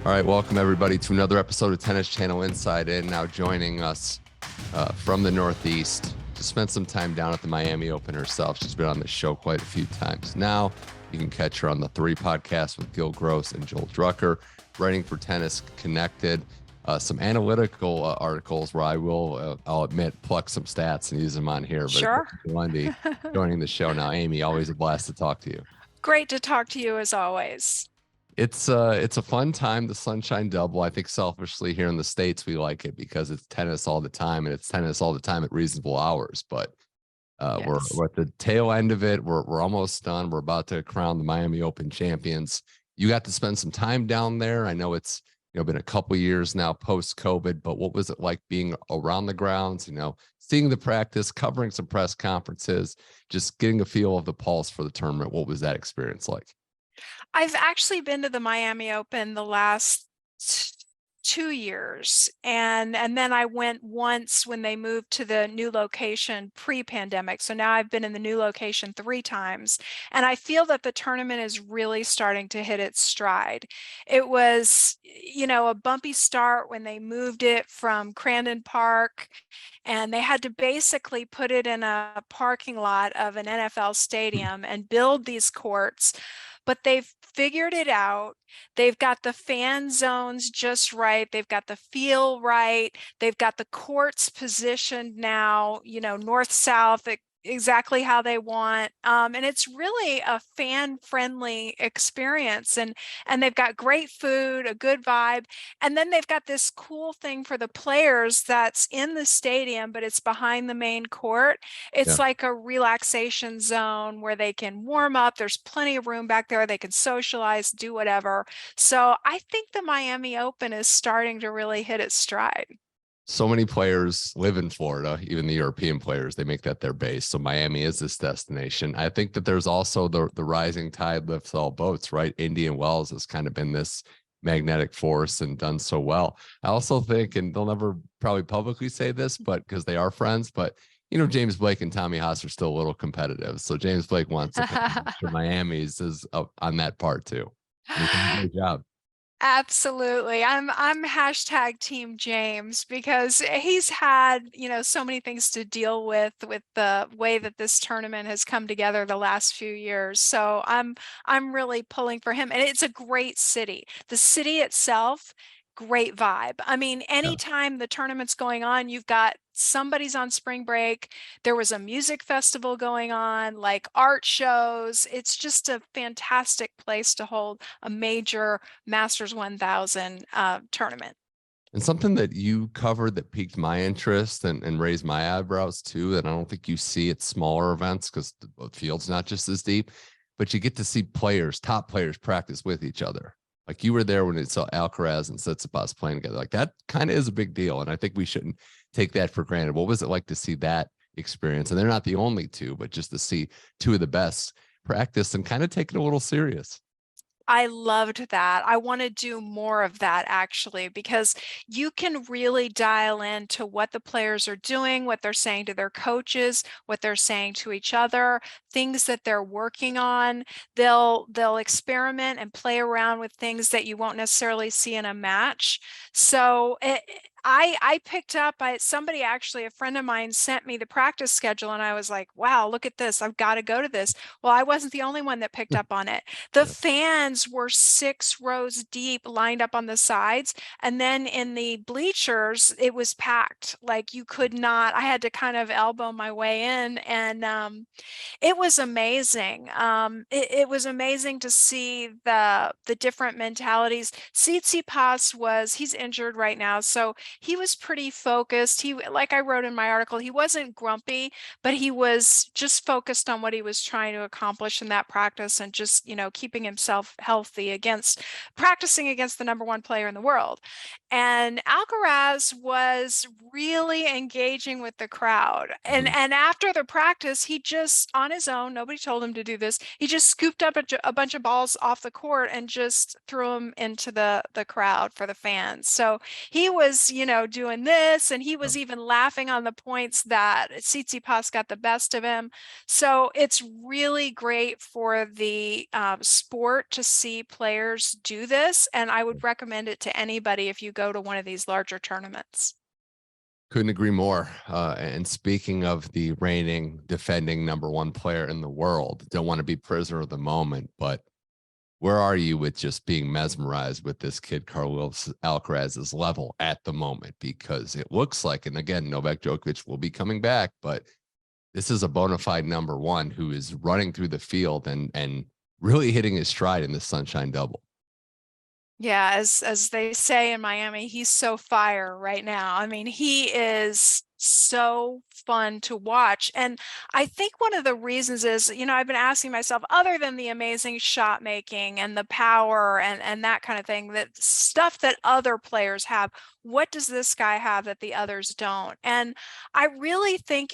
All right, welcome everybody to another episode of Tennis Channel Inside In. Now joining us from the Northeast to spend some time down at the Miami Open herself. She's been on the show quite a few times now. You can catch her on the 3 podcast with Gil Gross and Joel Drucker, writing for Tennis Connected. Some analytical articles where I will, I'll admit, pluck some stats and use them on here. But sure. Amy Lundy joining the show now. Amy, always a blast to talk to you. Great to talk to you as always. It's a fun time, the Sunshine Double. I think selfishly here in the States, we like it because it's tennis all the time, and it's tennis all the time at reasonable hours. But Yes. we're at the tail end of it. We're almost done. We're about to crown the Miami Open champions. You got to spend some time down there. I know it's been a couple years now post-COVID, but what was it like being around the grounds, seeing the practice, covering some press conferences, just getting a feel of the pulse for the tournament? What was that experience like? I've actually been to the Miami Open the last 2 years, and then I went once when they moved to the new location pre-pandemic. So now I've been in the new location 3 times, and I feel that the tournament is really starting to hit its stride. It was, a bumpy start when they moved it from Crandon Park, and they had to basically put it in a parking lot of an NFL stadium and build these courts. But they've figured it out. They've got the fan zones just right. They've got the feel right. They've got the courts positioned now, north, south, exactly how they want. And it's really a fan-friendly experience. And they've got great food, a good vibe. And then they've got this cool thing for the players that's in the stadium, but it's behind the main court. It's like a relaxation zone where they can warm up. There's plenty of room back there. They can socialize, do whatever. So I think the Miami Open is starting to really hit its stride. So many players live in Florida, even the European players, they make that their base. So Miami is this destination. I think that there's also the rising tide lifts all boats, right? Indian Wells has kind of been this magnetic force and done so well. I also think, and they'll never probably publicly say this, but because they are friends, but James Blake and Tommy Haas are still a little competitive. So James Blake wants to sure Miami's is up on that part too. Great job. Absolutely. I'm hashtag Team James because he's had, so many things to deal with the way that this tournament has come together the last few years. So I'm really pulling for him. And it's a great city. The city itself, great vibe. I mean, anytime the tournament's going on, you've got somebody's on spring break. There was a music festival going on, like art shows. It's just a fantastic place to hold a major Masters 1000 tournament. And something that you covered that piqued my interest and raised my eyebrows too, that I don't think you see at smaller events because the field's not just as deep, but you get to see top players practice with each other. Like you were there when it saw Alcaraz and Tsitsipas playing together. Like that kind of is a big deal. And I think we shouldn't take that for granted. What was it like to see that experience? And they're not the only two, but just to see 2 of the best practice and kind of take it a little serious. I loved that. I want to do more of that actually, because you can really dial into what the players are doing, what they're saying to their coaches, what they're saying to each other, things that they're working on. They'll experiment and play around with things that you won't necessarily see in a match. So I picked up, somebody actually, a friend of mine sent me the practice schedule and I was like, wow, look at this. I've got to go to this. Well, I wasn't the only one that picked up on it. The fans were 6 rows deep lined up on the sides. And then in the bleachers, it was packed. Like you could not, I had to kind of elbow my way in. And it was amazing. It was amazing to see the different mentalities. Tsitsipas he's injured right now. So he was pretty focused. Like I wrote in my article, he wasn't grumpy, but he was just focused on what he was trying to accomplish in that practice and just, keeping himself healthy practicing against the number 1 player in the world. And Alcaraz was really engaging with the crowd. And after the practice, he just on his own, nobody told him to do this. He just scooped up a bunch of balls off the court and just threw them into the crowd for the fans. So he was, doing this. And he was even laughing on the points that Tsitsipas got the best of him. So it's really great for the sport to see players do this. And I would recommend it to anybody if you go to one of these larger tournaments. Couldn't agree more. And speaking of the reigning, defending #1 player in the world, don't want to be prisoner of the moment, but where are you with just being mesmerized with this kid, Carlos Alcaraz's level at the moment? Because it looks like, and again, Novak Djokovic will be coming back, but this is a bona fide #1 who is running through the field and really hitting his stride in the Sunshine Double. Yeah, as they say in Miami, he's so fire right now. I mean, he is so fun to watch. And I think one of the reasons is, I've been asking myself, other than the amazing shot making and the power and that kind of thing, that stuff that other players have, what does this guy have that the others don't? And I really think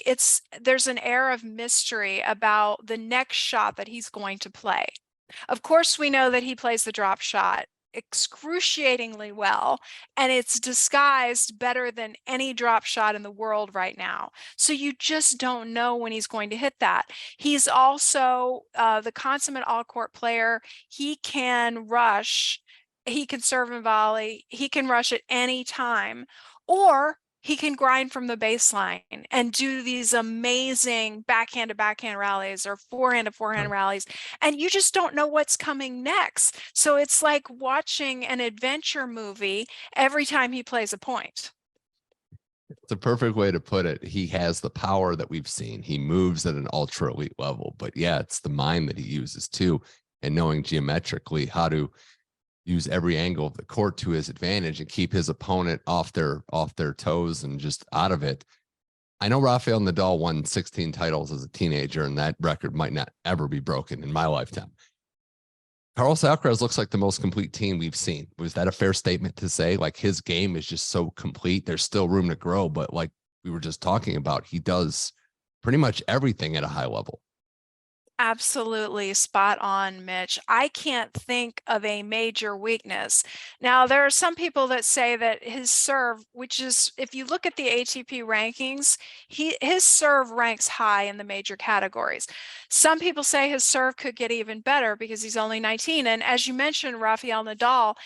there's an air of mystery about the next shot that he's going to play. Of course, we know that he plays the drop shot excruciatingly well, and it's disguised better than any drop shot in the world right now. So you just don't know when he's going to hit that. He's also the consummate all-court player. He can rush, he can serve and volley, he can rush at any time, or he can grind from the baseline and do these amazing backhand to backhand rallies or forehand to forehand rallies. And you just don't know what's coming next. So it's like watching an adventure movie every time he plays a point. It's a perfect way to put it. He has the power that we've seen. He moves at an ultra elite level, but yeah, it's the mind that he uses too. And knowing geometrically how to use every angle of the court to his advantage and keep his opponent off their toes and just out of it. I know Rafael Nadal won 16 titles as a teenager, and that record might not ever be broken in my lifetime. Carlos Alcaraz looks like the most complete team we've seen. Was that a fair statement to say? Like, his game is just so complete. There's still room to grow, but like we were just talking about, he does pretty much everything at a high level. Absolutely spot on, Mitch. I can't think of a major weakness. Now, there are some people that say that his serve, which is, if you look at the ATP rankings, his serve ranks high in the major categories. Some people say his serve could get even better because he's only 19. And as you mentioned, Rafael Nadal,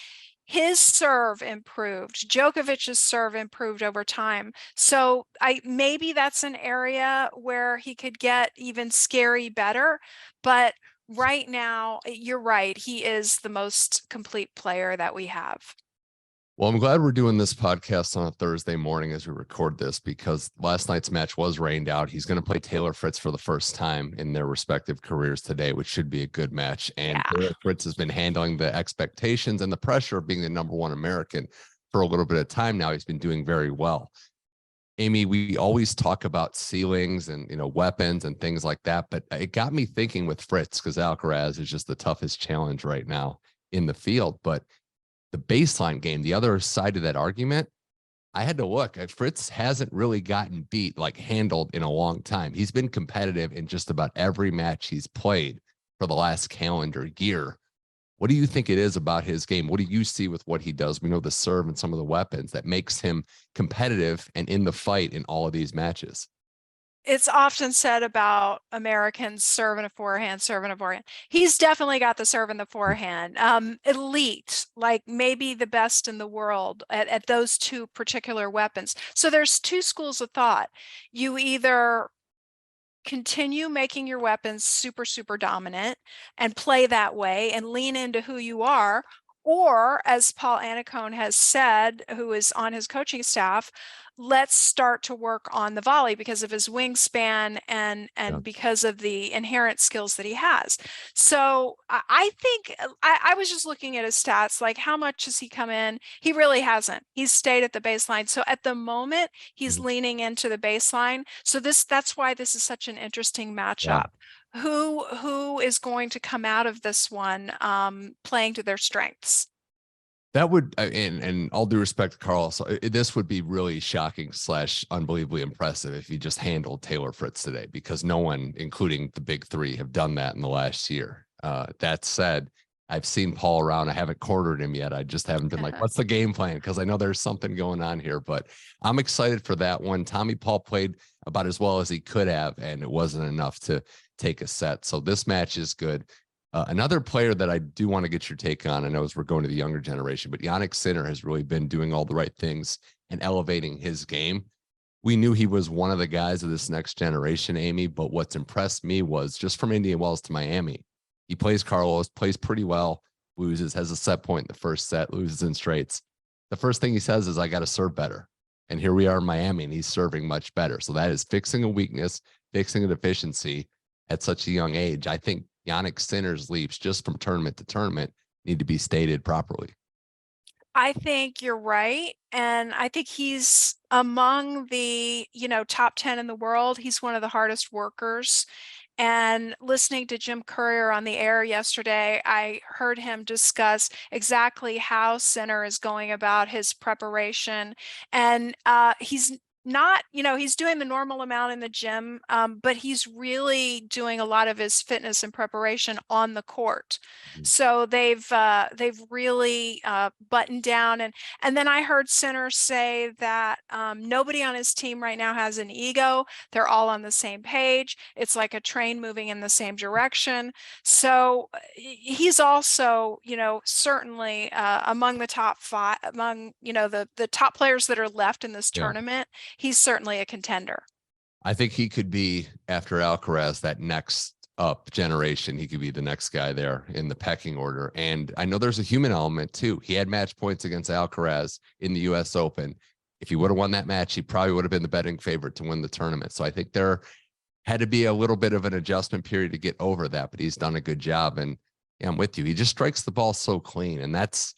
his serve improved. Djokovic's serve improved over time. So maybe that's an area where he could get even scary better. But right now, you're right. He is the most complete player that we have. Well, I'm glad we're doing this podcast on a Thursday morning as we record this, because last night's match was rained out. He's going to play Taylor Fritz for the first time in their respective careers today, which should be a good match. And Taylor Fritz has been handling the expectations and the pressure of being the #1 American for a little bit of time now. He's been doing very well. Amy, we always talk about ceilings and, weapons and things like that, but it got me thinking with Fritz, because Alcaraz is just the toughest challenge right now in the field. But the baseline game, the other side of that argument, I had to look. Fritz hasn't really gotten beat, like handled, in a long time. He's been competitive in just about every match he's played for the last calendar year. What do you think it is about his game? What do you see with what he does? We know the serve and some of the weapons that makes him competitive and in the fight in all of these matches. It's often said about Americans serve and a forehand, serve and a forehand. He's definitely got the serve and the forehand. Elite, like maybe the best in the world at those two particular weapons. So there's two schools of thought. You either continue making your weapons super, super dominant and play that way and lean into who you are, or as Paul Annacone has said, who is on his coaching staff, let's start to work on the volley because of his wingspan and because of the inherent skills that he has. So I think I was just looking at his stats, like how much has he come in? He really hasn't. He's stayed at the baseline. So at the moment, he's leaning into the baseline. So that's why this is such an interesting matchup. Yeah. Who is going to come out of this one playing to their strengths? That would, and all due respect to Carlos, this would be really shocking / unbelievably impressive if he just handled Taylor Fritz today, because no one, including the big three, have done that in the last year. That said, I've seen Paul around. I haven't quartered him yet. I just haven't been like, what's the game plan? Because I know there's something going on here, but I'm excited for that one. Tommy Paul played about as well as he could have, and it wasn't enough to take a set. So this match is good. Another player that I do want to get your take on, I know as we're going to the younger generation, but Jannik Sinner has really been doing all the right things and elevating his game. We knew he was one of the guys of this next generation, Amy, but what's impressed me was just from Indian Wells to Miami, he plays Carlos, plays pretty well, loses, has a set point in the first set, loses in straights. The first thing he says is, I got to serve better. And here we are in Miami, and he's serving much better. So that is fixing a weakness, fixing a deficiency at such a young age. I think Jannik Sinner's leaps just from tournament to tournament need to be stated properly. I think you're right. And I think he's among the, top 10 in the world. He's one of the hardest workers. And listening to Jim Courier on the air yesterday, I heard him discuss exactly how Sinner is going about his preparation. And he's not, he's doing the normal amount in the gym, but he's really doing a lot of his fitness and preparation on the court. So they've really buttoned down. And then I heard Sinner say that nobody on his team right now has an ego. They're all on the same page. It's like a train moving in the same direction. So he's also, certainly among the top five, among, the top players that are left in this tournament. He's certainly a contender. I think he could be, after Alcaraz, that next up generation. He could be the next guy there in the pecking order. And I know there's a human element too. He had match points against Alcaraz in the US Open. If he would have won that match, he probably would have been the betting favorite to win the tournament. So I think there had to be a little bit of an adjustment period to get over that, but he's done a good job. And yeah, I'm with you. He just strikes the ball so clean. And that's,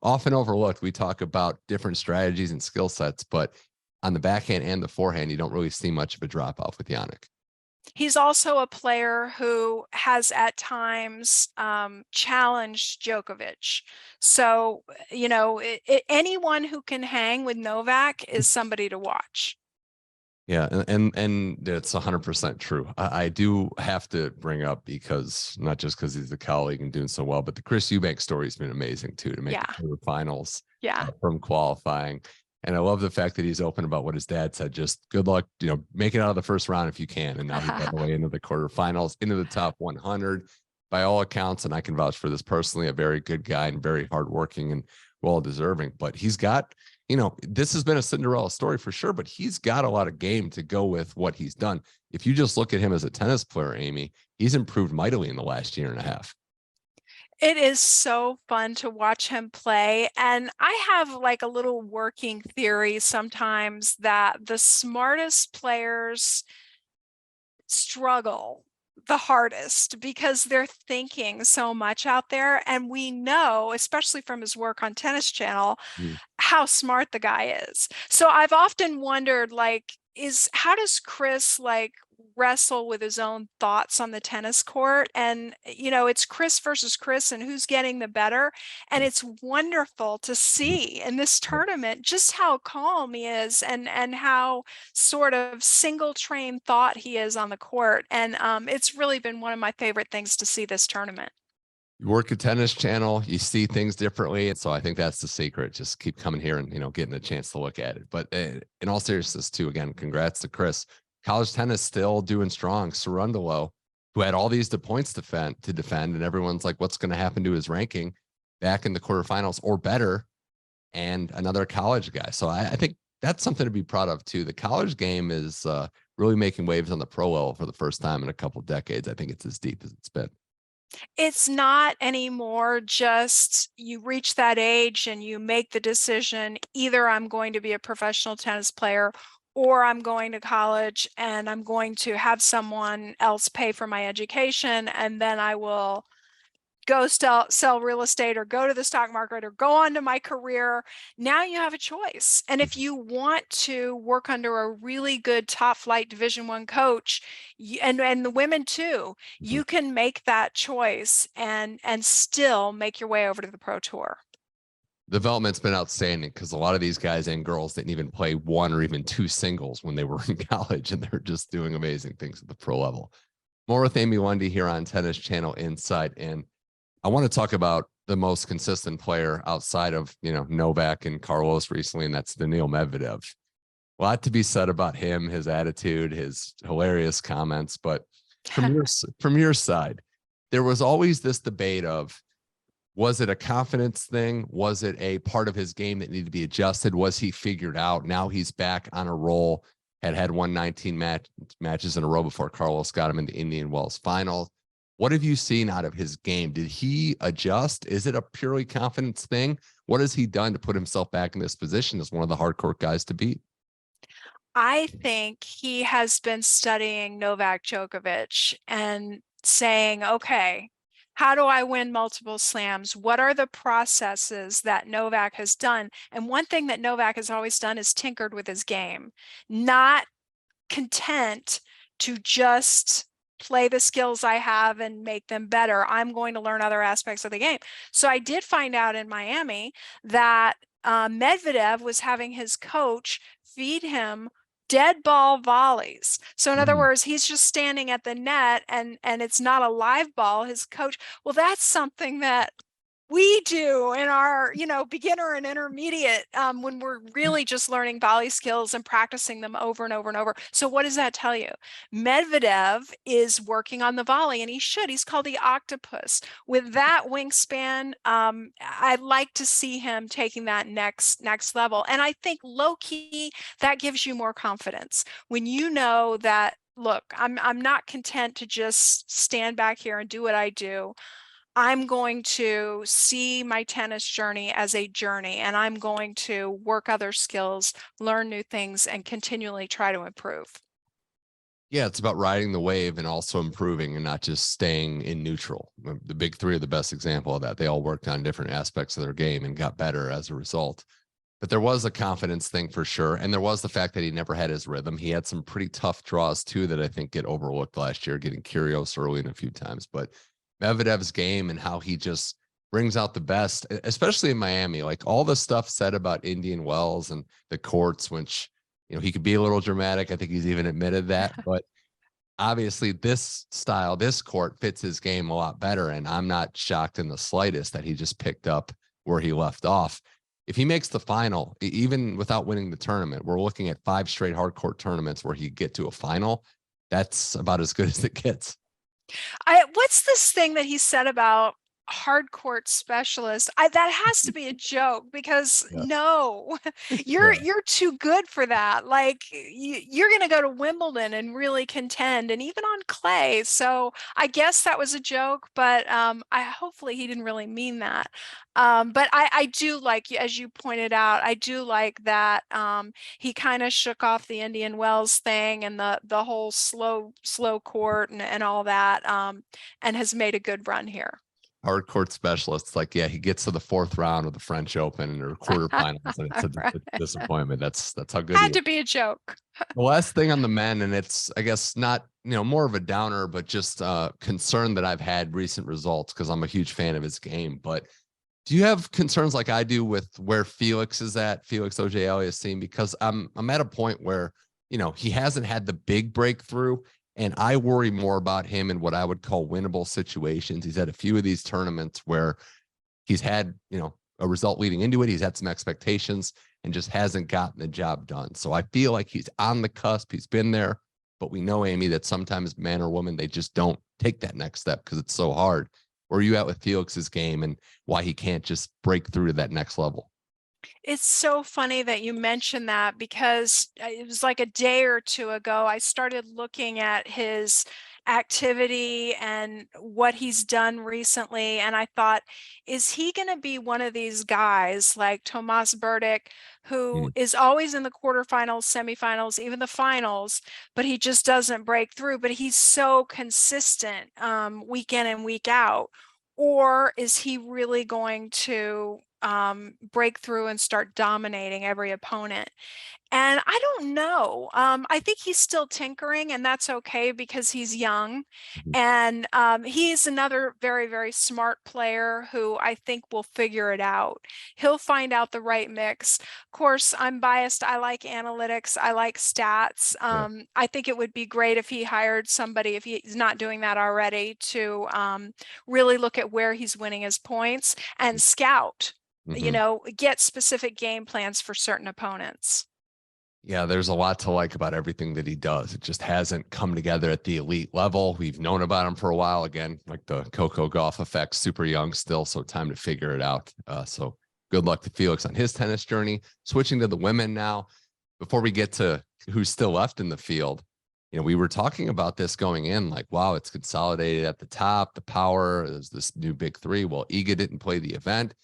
often overlooked. We talk about different strategies and skill sets, but on the backhand and the forehand, you don't really see much of a drop off with Jannik. He's also a player who has at times challenged Djokovic. So, anyone who can hang with Novak is somebody to watch. Yeah, and it's 100% true. I do have to bring up, because not just because he's a colleague and doing so well, but the Chris Eubanks story has been amazing too, to make the finals from qualifying. And I love the fact that he's open about what his dad said. Just good luck, make it out of the first round if you can. And now he's on the way into the quarterfinals, into the top 100 by all accounts. And I can vouch for this personally, a very good guy and very hardworking and well-deserving. But he's got, this has been a Cinderella story for sure, but he's got a lot of game to go with what he's done. If you just look at him as a tennis player, Amy, he's improved mightily in the last year and a half. It is so fun to watch him play. And I have like a little working theory sometimes that the smartest players struggle the hardest because they're thinking so much out there. And we know, especially from his work on Tennis Channel, how smart the guy is. So I've often wondered, how does Chris wrestle with his own thoughts on the tennis court? And it's Chris versus Chris, and who's getting the better. And it's wonderful to see in this tournament just how calm he is and how sort of single train thought he is on the court. And it's really been one of my favorite things to see this tournament. You work at Tennis Channel, you see things differently. And so I think that's the secret. Just keep coming here and, getting a chance to look at it. But in all seriousness too, again, congrats to Chris. College tennis still doing strong. Cerundolo, who had all these points to defend, and everyone's like, what's going to happen to his ranking, back in the quarterfinals or better, and another college guy. So I think that's something to be proud of too. The college game is really making waves on the pro level for the first time in a couple of decades. I think it's as deep as it's been. It's not anymore just you reach that age and you make the decision, either I'm going to be a professional tennis player or I'm going to college and I'm going to have someone else pay for my education, and then I will go sell real estate or go to the stock market or go on to my career. Now you have a choice. And if you want to work under a really good top flight Division I coach, and the women too, you can make that choice and still make your way over to the pro tour. Development's been outstanding, because a lot of these guys and girls didn't even play one or even two singles when they were in college, and they're just doing amazing things at the pro level. More with Amy Lundy here on Tennis Channel Inside In. I want to talk about the most consistent player outside of, Novak and Carlos recently, and that's Daniil Medvedev. A lot to be said about him, his attitude, his hilarious comments. But from your side, there was always this debate of, was it a confidence thing? Was it a part of his game that needed to be adjusted? Was he figured out? Now he's back on a roll. Had won 19 matches in a row before Carlos got him in the Indian Wells final. What have you seen out of his game? Did he adjust? Is it a purely confidence thing? What has he done to put himself back in this position as one of the hardcore guys to beat? I think he has been studying Novak Djokovic and saying, okay, how do I win multiple slams? What are the processes that Novak has done? And one thing that Novak has always done is tinkered with his game, not content to just play the skills I have and make them better. I'm going to learn other aspects of the game. So I did find out in Miami that Medvedev was having his coach feed him dead ball volleys. So in other words, he's just standing at the net and it's not a live ball. His coach, well, that's something that we do in our, beginner and intermediate when we're really just learning volley skills and practicing them over and over and over. So what does that tell you? Medvedev is working on the volley, and he should. He's called the octopus. With that wingspan, I'd like to see him taking that next level. And I think low key, that gives you more confidence when you know that, look, I'm not content to just stand back here and do what I do. I'm going to see my tennis journey as a journey, and I'm going to work other skills, learn new things, and continually try to improve. Yeah, it's about riding the wave and also improving and not just staying in neutral. The big three are the best example of that. They all worked on different aspects of their game and got better as a result. But there was a confidence thing for sure. And there was the fact that he never had his rhythm. He had some pretty tough draws too that I think get overlooked last year, getting Kyrgios early in a few times. But Medvedev's game and how he just brings out the best, especially in Miami, like all the stuff said about Indian Wells and the courts, which, he could be a little dramatic. I think he's even admitted that, but obviously this style, this court fits his game a lot better. And I'm not shocked in the slightest that he just picked up where he left off. If he makes the final, even without winning the tournament, we're looking at 5 straight hard court tournaments where he get to a final. That's about as good as it gets. What's this thing that he said about hard court specialist? That has to be a joke because no, you're too good for that. Like you're going to go to Wimbledon and really contend, and even on clay. So I guess that was a joke, but I hopefully he didn't really mean that. But I do like, as you pointed out, I do like that he kind of shook off the Indian Wells thing and the whole slow court and all that, and has made a good run here. Hard court specialists, like, yeah, he gets to the 4th round of the French Open or quarterfinals, and it's a Right. disappointment. That's how good Had to be a joke. The last thing on the men, and it's, I guess, not, more of a downer, but just concern that I've had recent results because I'm a huge fan of his game. But do you have concerns like I do with where Felix is at, Felix Auger-Aliassime? Because I'm at a point where, he hasn't had the big breakthrough. And I worry more about him in what I would call winnable situations. He's had a few of these tournaments where he's had, a result leading into it. He's had some expectations and just hasn't gotten the job done. So I feel like he's on the cusp. He's been there, but we know, Amy, that sometimes man or woman, they just don't take that next step because it's so hard. Where are you at with Felix's game and why he can't just break through to that next level? It's so funny that you mentioned that because it was like a day or two ago, I started looking at his activity and what he's done recently. And I thought, is he going to be one of these guys like Tomas Berdych, who is always in the quarterfinals, semifinals, even the finals, but he just doesn't break through, but he's so consistent week in and week out? Or is he really going to break through and start dominating every opponent? And I don't know. I think he's still tinkering, and that's okay because he's young. Mhm. And he's another very, very smart player who I think will figure it out. He'll find out the right mix. Of course, I'm biased. I like analytics. I like stats. Yeah. I think it would be great if he hired somebody, if he's not doing that already, to really look at where he's winning his points and scout, Mm-hmm. get specific game plans for certain opponents. Yeah, there's a lot to like about everything that he does. It just hasn't come together at the elite level. We've known about him for a while. Again, like the Coco Gauff effect, super young still, so time to figure it out. So good luck to Felix on his tennis journey. Switching to the women now, before we get to who's still left in the field, we were talking about this going in, like, wow, it's consolidated at the top, the power, there's this new big three. Well, Iga didn't play the event.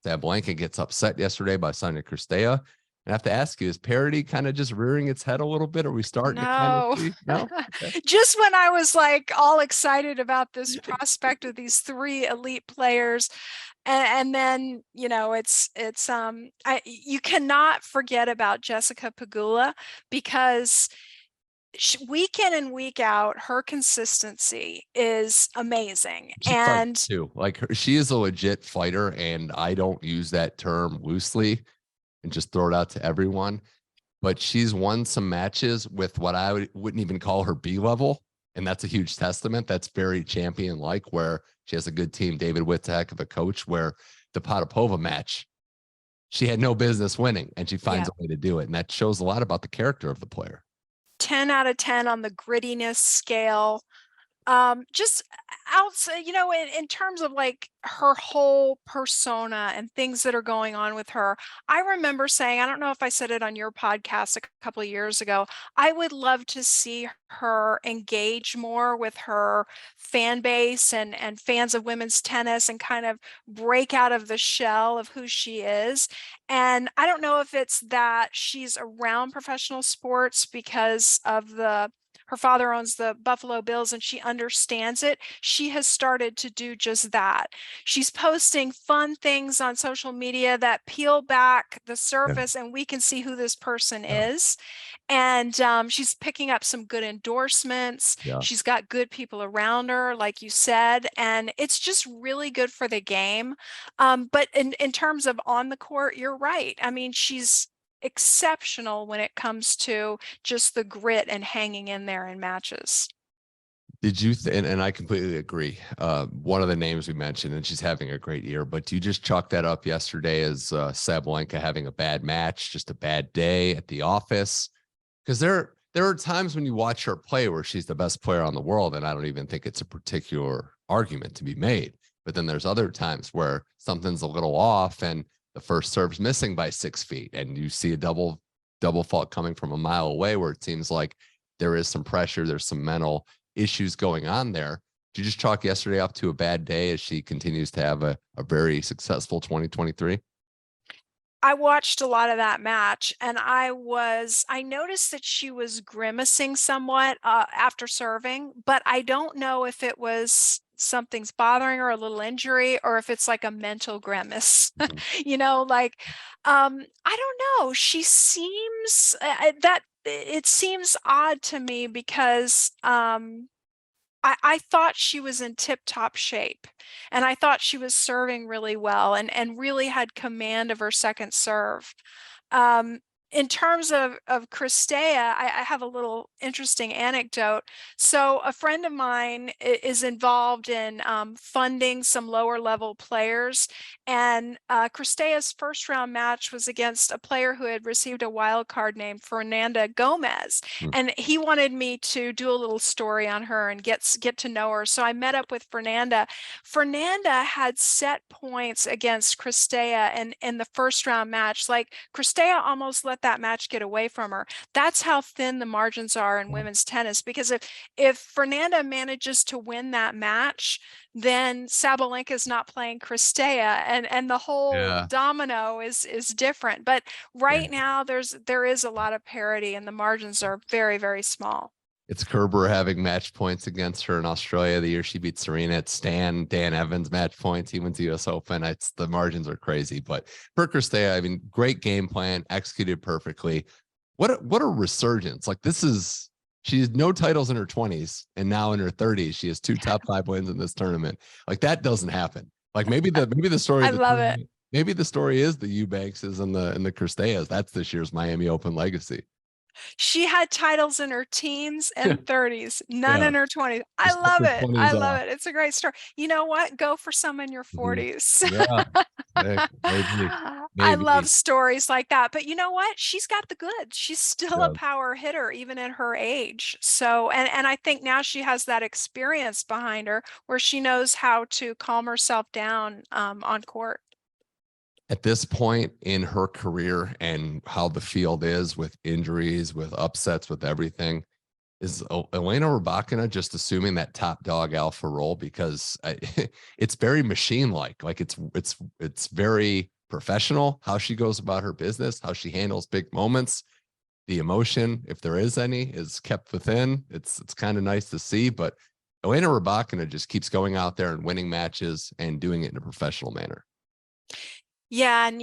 Sabalenka gets upset yesterday by Sonia Cirstea. I have to ask you, is parity kind of just rearing its head a little bit? Are we starting to kind of No. see? No? Okay. Just when I was like all excited about this prospect of these three elite players, and then you cannot forget about Jessica Pegula, because week in and week out, her consistency is amazing. She fights And too. Like she is a legit fighter, and I don't use that term loosely and just throw it out to everyone. But she's won some matches with what I wouldn't even call her B level. And that's a huge testament. That's very champion like, where she has a good team. David Witt's a heck of a coach, where the Potapova match, she had no business winning, and she finds a way to do it. And that shows a lot about the character of the player. 10 out of 10 on the grittiness scale. Just outside, in terms of like her whole persona and things that are going on with her, I remember saying, I don't know if I said it on your podcast a couple of years ago, I would love to see her engage more with her fan base and fans of women's tennis, and kind of break out of the shell of who she is. And I don't know if it's that she's around professional sports because of her father owns the Buffalo Bills and she understands it. She has started to do just that. She's posting fun things on social media that peel back the surface and we can see who this person is. And she's picking up some good endorsements. Yeah. She's got good people around her, like you said, and it's just really good for the game. But in terms of on the court, you're right. I mean, she's exceptional when it comes to just the grit and hanging in there in matches. Did you and I completely agree. One of the names we mentioned, and she's having a great year, but do you just chalk that up yesterday as Sabalenka having a bad match, just a bad day at the office? Because there are times when you watch her play where she's the best player on the world, and I don't even think it's a particular argument to be made. But then there's other times where something's a little off and the first serve's missing by 6 feet, and you see a double fault coming from a mile away, where it seems like there is some pressure, there's some mental issues going on there. Did you just chalk yesterday up to a bad day as she continues to have a very successful 2023? I watched a lot of that match, and I noticed that she was grimacing somewhat after serving, but I don't know if it was something's bothering her, a little injury, or if it's like a mental grimace. I don't know. She seems that it seems odd to me because I thought she was in tip-top shape, and I thought she was serving really well and really had command of her second serve. In terms of Cirstea, I have a little interesting anecdote. So a friend of mine is involved in funding some lower level players, and Cristea's first round match was against a player who had received a wild card named Fernanda Gomez, and he wanted me to do a little story on her and get to know her. So I met up with Fernanda. Fernanda had set points against Cirstea in the first round match. Like, Cirstea almost let that match get away from her. That's how thin the margins are in women's tennis, because if Fernanda manages to win that match, then Sabalenka is not playing Cirstea, and the whole domino is different. But right now there is a lot of parity and the margins are very, very small. It's Kerber having match points against her in Australia the year she beat Serena. It's Dan Evans match points. He wins the US Open. The margins are crazy. But for Cirstea, I mean, great game plan, executed perfectly. what a resurgence. Like she has no titles in her 20s, and now in her 30s, she has 2 top 5 wins in this tournament. Like that doesn't happen. Like maybe the story I of the love it. tournament, maybe the story is the Eubankses and the Cirsteas. That's this year's Miami Open legacy. She had titles in her teens Yeah. and 30s, none Yeah. in her 20s. I Just took love her it. 20s I love off. it. It's a great story. You know what? Go for some in your Mhm. 40s. Yeah. Hey, maybe. I love Maybe. stories like that. But you know what? She's got the goods. She's still a Yeah. power hitter, even at her age. So, and I think now she has that experience behind her where she knows how to calm herself down on court. At this point in her career and how the field is with injuries, with upsets, with everything, is Elena Rybakina just assuming that top dog alpha role? Because it's very machine like it's very professional how she goes about her business, how she handles big moments. The emotion, if there is any, is kept within. It's kind of nice to see, but Elena Rybakina just keeps going out there and winning matches and doing it in a professional manner. Yeah, and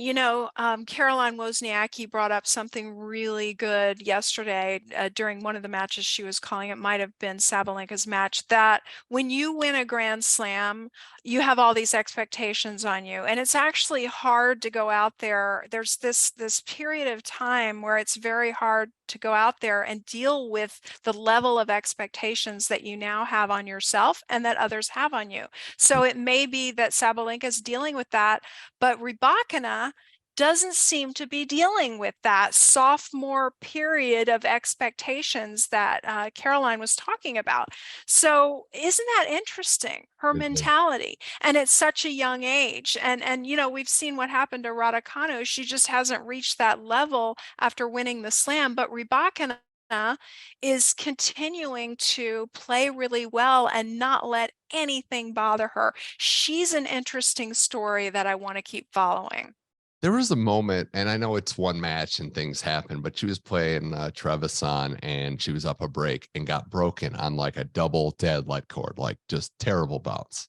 Caroline Wozniacki brought up something really good yesterday during one of the matches she was calling. It might have been Sabalenka's match, that when you win a Grand Slam, you have all these expectations on you, and it's actually hard to go out there. There's this period of time where it's very hard to go out there and deal with the level of expectations that you now have on yourself and that others have on you. So it may be that Sabalenka's dealing with that, but Rybakina doesn't seem to be dealing with that sophomore period of expectations that Caroline was talking about. So isn't that interesting, her mentality? And at such a young age. And we've seen what happened to Raducanu. She just hasn't reached that level after winning the slam. But Rybakina is continuing to play really well and not let anything bother her. She's an interesting story that I want to keep following. There was a moment, and I know it's one match and things happen, but she was playing Trevisan and she was up a break and got broken on like a double deadlight cord, like just terrible bounce.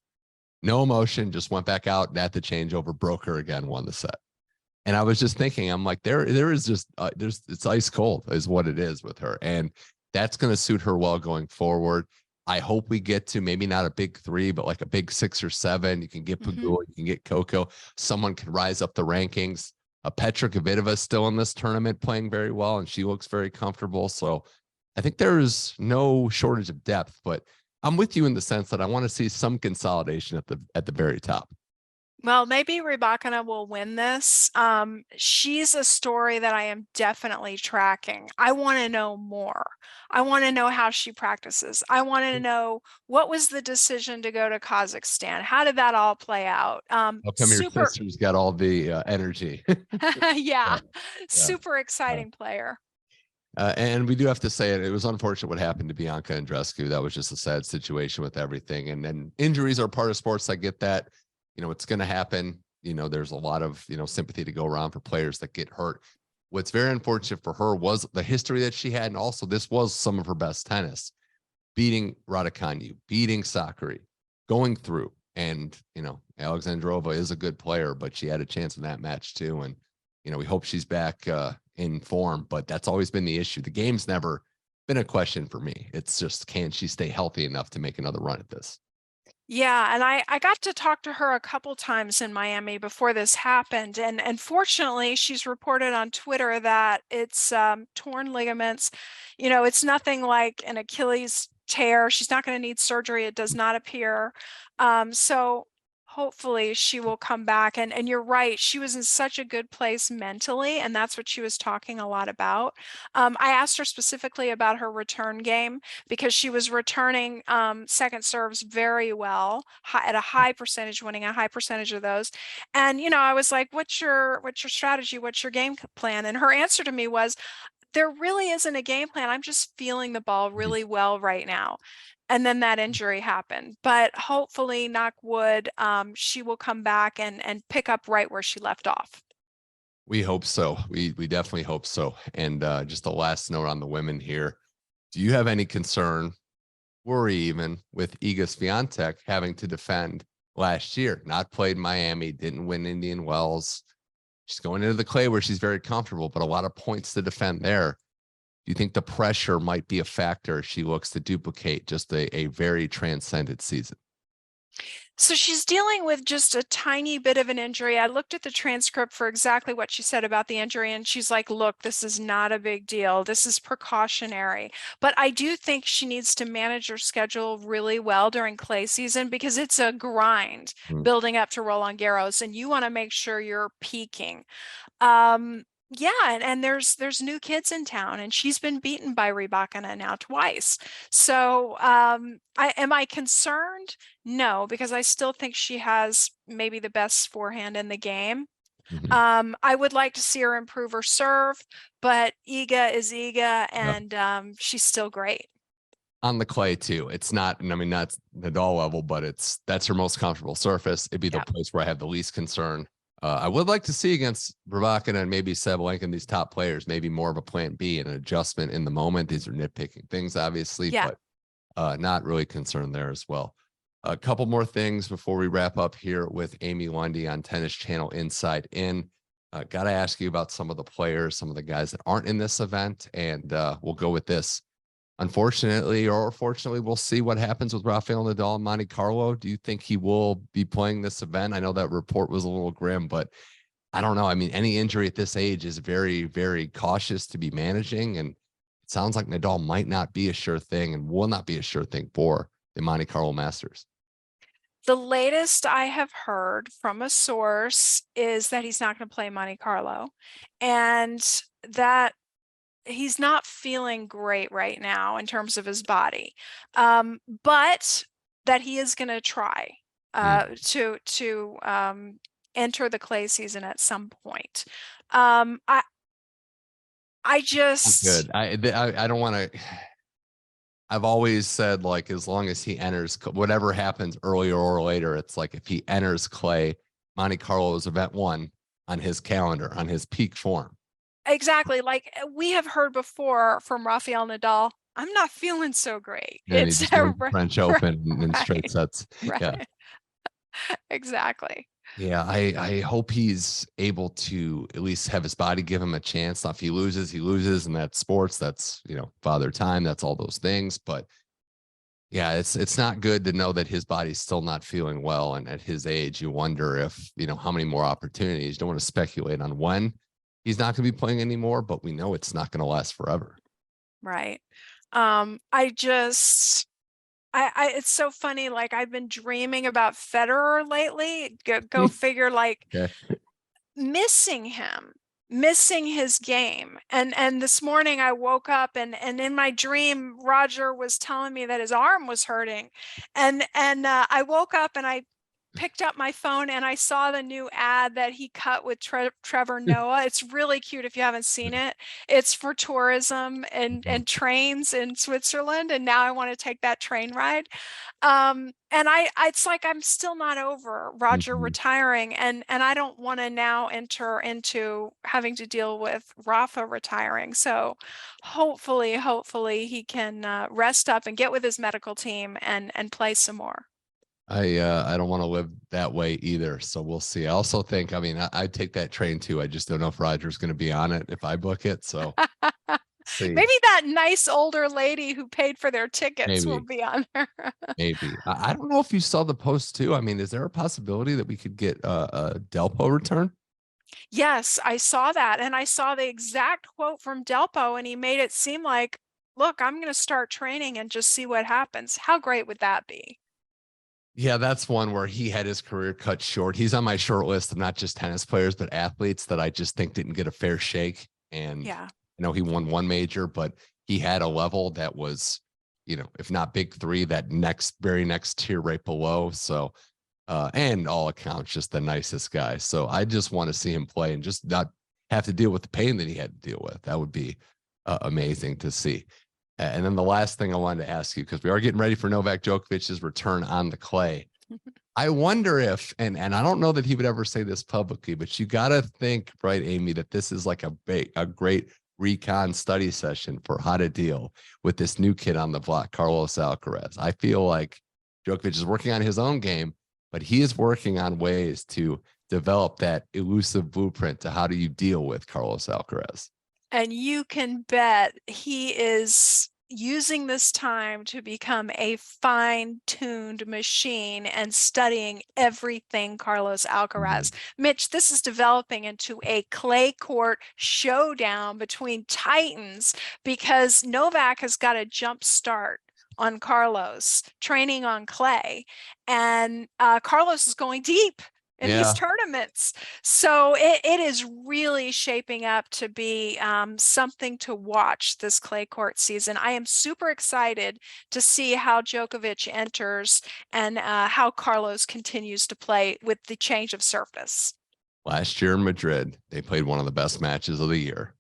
No emotion, just went back out and at the changeover, broke her again, won the set. And I was just thinking, I'm like, there is just it's ice cold is what it is with her, and that's going to suit her well going forward. I hope we get to maybe not a big 3, but like a big 6 or 7. You can get Pagula, you can get Coco. Someone can rise up the rankings. Petra Kvitova still in this tournament playing very well, and she looks very comfortable. So I think there's no shortage of depth, but I'm with you in the sense that I want to see some consolidation at the very top. Well, maybe Rybakina will win this. She's a story that I am definitely tracking. I want to know more. I want to know how she practices. I want to know what was the decision to go to Kazakhstan. How did that all play out? How come your Super, sister's got all the energy? yeah, Yeah, yeah. super exciting player. And we do have to say it was unfortunate what happened to Bianca Andreescu. That was just a sad situation with everything. And then injuries are part of sports. I get that. It's going to happen. There's a lot of, sympathy to go around for players that get hurt. What's very unfortunate for her was the history that she had. And also this was some of her best tennis, beating Raducanu, beating Sakkari, going through. And, Alexandrova is a good player, but she had a chance in that match too. And, we hope she's back in form, but that's always been the issue. The game's never been a question for me. It's just, can she stay healthy enough to make another run at this? Yeah, and I got to talk to her a couple times in Miami before this happened, and fortunately, she's reported on Twitter that it's torn ligaments. It's nothing like an Achilles tear. She's not going to need surgery. It does not appear. So hopefully she will come back. And you're right, she was in such a good place mentally, and that's what she was talking a lot about. I asked her specifically about her return game because she was returning second serves very well at a high percentage, winning a high percentage of those. And I was like, what's your strategy? What's your game plan? And her answer to me was, there really isn't a game plan. I'm just feeling the ball really well right now. And then that injury happened, but hopefully, knock wood, she will come back and pick up right where she left off. We hope so. We definitely hope so. And just the last note on the women here. Do you have any concern, worry even, with Iga Swiatek having to defend last year? Not played Miami, didn't win Indian Wells. She's going into the clay where she's very comfortable, but a lot of points to defend there. Do you think the pressure might be a factor she looks to duplicate just a very transcendent season? So she's dealing with just a tiny bit of an injury. I looked at the transcript for exactly what she said about the injury, and she's like, look, this is not a big deal. This is precautionary. But I do think she needs to manage her schedule really well during clay season, because it's a grind building up to Roland Garros, and you want to make sure you're peaking. Yeah, and there's new kids in town, and she's been beaten by Rybakina now twice. So am I concerned? No, because I still think she has maybe the best forehand in the game. I would like to see her improve her serve, but Iga is Iga, and she's still great. On the clay too. It's not, and I mean, that's Nadal level, but that's her most comfortable surface. It'd be the place where I have the least concern. I would like to see against Rybakina and maybe Sabalenka and these top players, maybe more of a plan B and an adjustment in the moment. These are nitpicking things, obviously, but not really concerned there as well. A couple more things before we wrap up here with Amy Lundy on Tennis Channel Inside In. Got to ask you about some of the players, some of the guys that aren't in this event, and we'll go with this. Unfortunately, or fortunately, we'll see what happens with Rafael Nadal in Monte Carlo. Do you think he will be playing this event? I know that report was a little grim, but I don't know. I mean, any injury at this age is very, very cautious to be managing. And it sounds like Nadal might not be a sure thing and will not be a sure thing for the Monte Carlo Masters. The latest I have heard from a source is that he's not going to play Monte Carlo, and that he's not feeling great right now in terms of his body, but that he is going to try to enter the clay season at some point. I just good. I don't want to. I've always said, like, as long as he enters, whatever happens earlier or later, it's like if he enters clay, Monte Carlo is event one on his calendar, on his peak form. Exactly. Like we have heard before from Rafael Nadal, I'm not feeling so great. And it's French Open in straight sets. Right. Yeah. Exactly. Yeah, I hope he's able to at least have his body give him a chance. Now, if he loses, he loses, and that's sports. That's, father time. That's all those things. But yeah, it's not good to know that his body's still not feeling well. And at his age, you wonder if, how many more opportunities. You don't want to speculate on when he's not going to be playing anymore, but we know it's not going to last forever. Right. It's so funny. Like I've been dreaming about Federer lately. Go figure. Like missing him, missing his game. And this morning I woke up and in my dream, Roger was telling me that his arm was hurting, and I woke up and I picked up my phone and I saw the new ad that he cut with Trevor Noah. It's really cute if you haven't seen it. It's for tourism and trains in Switzerland. And now I want to take that train ride. And it's like, I'm still not over Roger retiring, and I don't want to now enter into having to deal with Rafa retiring. So hopefully he can rest up and get with his medical team and play some more. I don't want to live that way either. So we'll see. I also think, I take that train too. I just don't know if Roger's going to be on it if I book it. So see. Maybe that nice older lady who paid for their tickets will be on there. Maybe. I don't know if you saw the post too. Is there a possibility that we could get a Delpo return? Yes, I saw that. And I saw the exact quote from Delpo, and he made it seem like, look, I'm going to start training and just see what happens. How great would that be? Yeah, that's one where he had his career cut short. He's on my short list of not just tennis players, but athletes that I just think didn't get a fair shake. And he won one major, but he had a level that was, if not big three, that very next tier right below. So, and all accounts, just the nicest guy. So I just want to see him play and just not have to deal with the pain that he had to deal with. That would be amazing to see. And then the last thing I wanted to ask you, because we are getting ready for Novak Djokovic's return on the clay. I wonder if, and I don't know that he would ever say this publicly, but you got to think, right, Amy, that this is like a great recon study session for how to deal with this new kid on the block, Carlos Alcaraz. I feel like Djokovic is working on his own game, but he is working on ways to develop that elusive blueprint to how do you deal with Carlos Alcaraz. And you can bet he is using this time to become a fine-tuned machine and studying everything Carlos Alcaraz. Mitch, this is developing into a clay court showdown between titans because Novak has got a jump start on Carlos, training on clay, and Carlos is going deep in these tournaments. So it is really shaping up to be something to watch this clay court season. I am super excited to see how Djokovic enters and how Carlos continues to play with the change of surface. Last year in Madrid, they played one of the best matches of the year.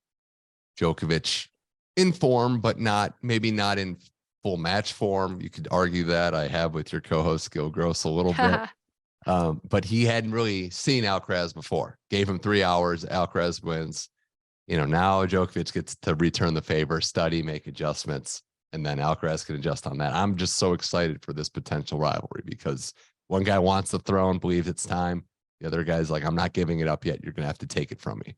Djokovic in form, but maybe not in full match form. You could argue that. I have with your co-host Gil Gross a little bit. But he hadn't really seen Alcaraz before. Gave him 3 hours. Alcaraz wins. Now Djokovic gets to return the favor, study, make adjustments, and then Alcaraz can adjust on that. I'm just so excited for this potential rivalry because one guy wants the throne, believes it's time. The other guy's like, I'm not giving it up yet. You're going to have to take it from me.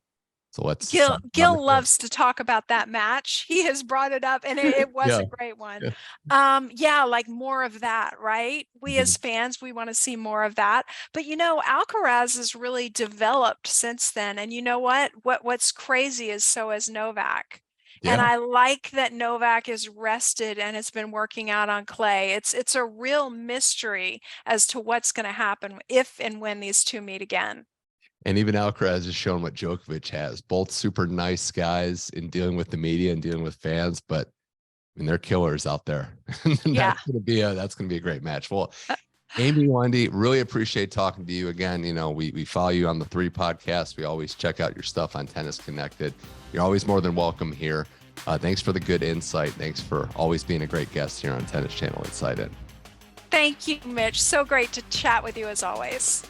So let's. Gil loves to talk about that match. He has brought it up, and it was a great one. Like more of that, right? We as fans, we want to see more of that. But Alcaraz has really developed since then. And you know what? What's crazy is so has Novak. And I like that Novak is rested and has been working out on clay. It's a real mystery as to what's going to happen if and when these two meet again. And even Alcaraz has shown what Djokovic has. Both super nice guys in dealing with the media and dealing with fans, but they're killers out there. That's gonna be a great match. Well, Amy Lundy, really appreciate talking to you again. We follow you on the 3 podcast. We always check out your stuff on Tennis Connected. You're always more than welcome here. Thanks for the good insight. Thanks for always being a great guest here on Tennis Channel Inside In. Thank you, Mitch. So great to chat with you as always.